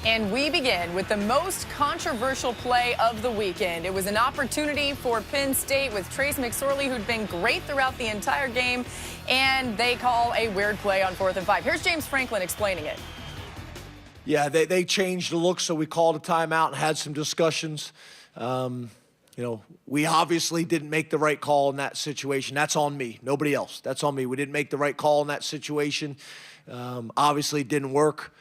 And we begin with the most controversial play of the weekend. It was an opportunity for Penn State with Trace McSorley, who'd been great throughout the entire game, and they call a weird play on 4th and 5. Here's James Franklin explaining it. Yeah, they changed the look, so we called a timeout and had some discussions. We obviously didn't make the right call in that situation. That's on me, nobody else. That's on me. We didn't make the right call in that situation. Obviously, it didn't work.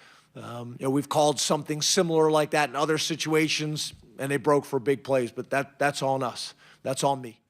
We've called something similar like that in other situations, and they broke for big plays, but that's on us. That's on me.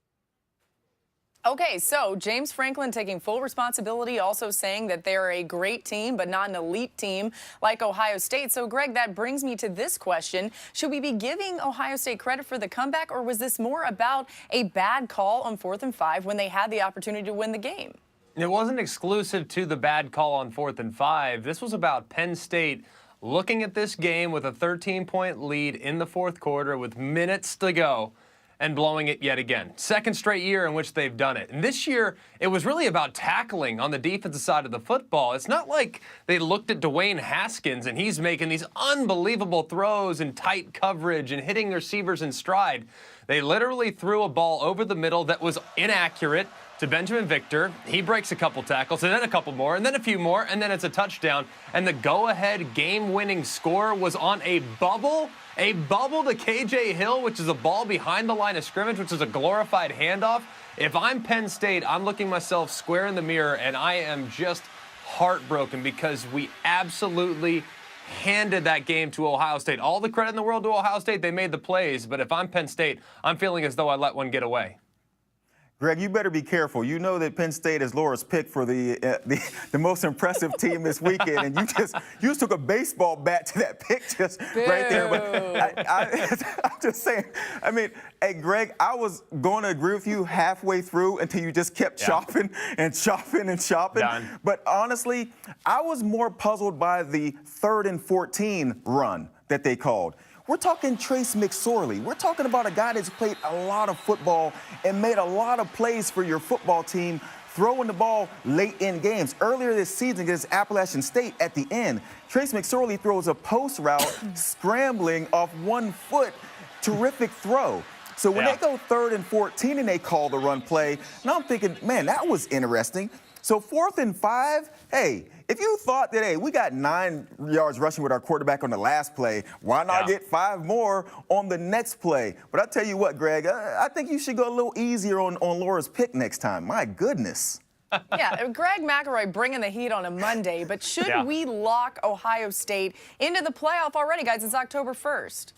Okay, so James Franklin taking full responsibility, also saying that they're a great team, but not an elite team like Ohio State. So, Greg, that brings me to this question. Should we be giving Ohio State credit for the comeback, or was this more about a bad call on 4th and 5 when they had the opportunity to win the game? It wasn't exclusive to the bad call on 4th and 5. This was about Penn State looking at this game with a 13-point lead in the fourth quarter with minutes to go and blowing it yet again. Second straight year in which they've done it. And this year, it was really about tackling on the defensive side of the football. It's not like they looked at Dwayne Haskins and he's making these unbelievable throws in tight coverage and hitting receivers in stride. They literally threw a ball over the middle that was inaccurate to Benjamin Victor. He breaks a couple tackles, and then a couple more, and then a few more, and then it's a touchdown. And the go-ahead game-winning score was on a bubble to K.J. Hill, which is a ball behind the line of scrimmage, which is a glorified handoff. If I'm Penn State, I'm looking myself square in the mirror, and I am just heartbroken because we absolutely handed that game to Ohio State. All the credit in the world to Ohio State. They made the plays, but if I'm Penn State, I'm feeling as though I let one get away. Greg, you better be careful. You know that Penn State is Laura's pick for the most impressive team this weekend, and you just took a baseball bat to that pick just right there. But I'm just saying. I mean, hey, Greg, I was going to agree with you halfway through until you just kept chopping and chopping and chopping. Done. But honestly, I was more puzzled by the 3rd and 14 run that they called. We're talking Trace McSorley. We're talking about a guy that's played a lot of football and made a lot of plays for your football team, throwing the ball late in games. Earlier this season against Appalachian State at the end, Trace McSorley throws a post route, scrambling off 1 foot. Terrific throw. So when they go 3rd and 14 and they call the run play, now I'm thinking, man, that was interesting. So 4th and 5, hey, if you thought that, hey, we got 9 yards rushing with our quarterback on the last play, why not get 5 more on the next play? But I'll tell you what, Greg, I think you should go a little easier on Laura's pick next time. My goodness. Yeah, Greg McElroy bringing the heat on a Monday, but should we lock Ohio State into the playoff already, guys? It's October 1st.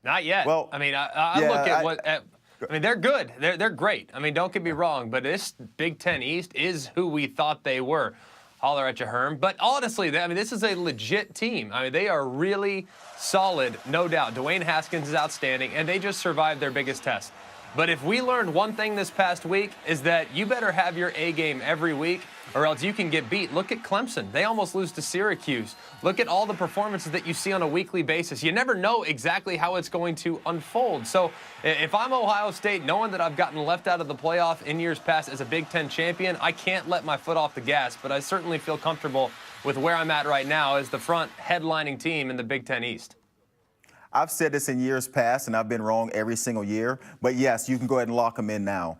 Not yet. Well, I mean, I look at what... I mean, they're good. They're great. I mean, don't get me wrong, but this Big Ten East is who we thought they were. Holler at you, Herm. But honestly, this is a legit team. I mean, they are really solid, no doubt. Dwayne Haskins is outstanding, and they just survived their biggest test. But if we learned one thing this past week is that you better have your A game every week or else you can get beat. Look at Clemson. They almost lose to Syracuse. Look at all the performances that you see on a weekly basis. You never know exactly how it's going to unfold. So if I'm Ohio State, knowing that I've gotten left out of the playoff in years past as a Big Ten champion, I can't let my foot off the gas, but I certainly feel comfortable with where I'm at right now as the front headlining team in the Big Ten East. I've said this in years past, and I've been wrong every single year. But, yes, you can go ahead and lock them in now.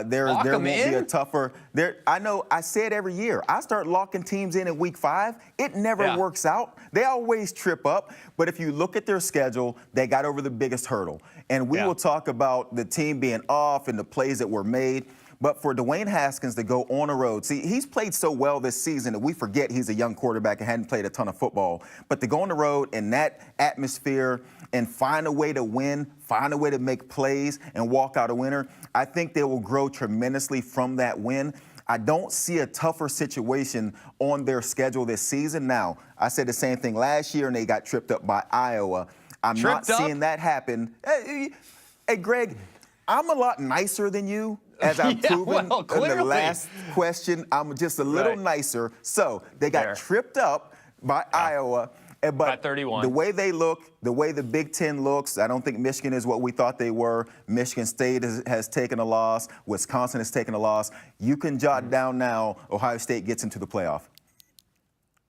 There won't be a tougher – I know I say it every year. I start locking teams in week 5. It never works out. They always trip up. But if you look at their schedule, they got over the biggest hurdle. And we will talk about the team being off and the plays that were made. But for Dwayne Haskins to go on the road, see, he's played so well this season that we forget he's a young quarterback and hadn't played a ton of football. But to go on the road in that atmosphere and find a way to win, find a way to make plays and walk out a winner, I think they will grow tremendously from that win. I don't see a tougher situation on their schedule this season. Now, I said the same thing last year, and they got tripped up by Iowa. I'm not seeing that happen. Hey, Greg, I'm a lot nicer than you. As I've proven in the last question, I'm just a little nicer. So they got tripped up by Iowa. But the way they look, the way the Big Ten looks, I don't think Michigan is what we thought they were. Michigan State has taken a loss. Wisconsin has taken a loss. You can jot down now Ohio State gets into the playoff.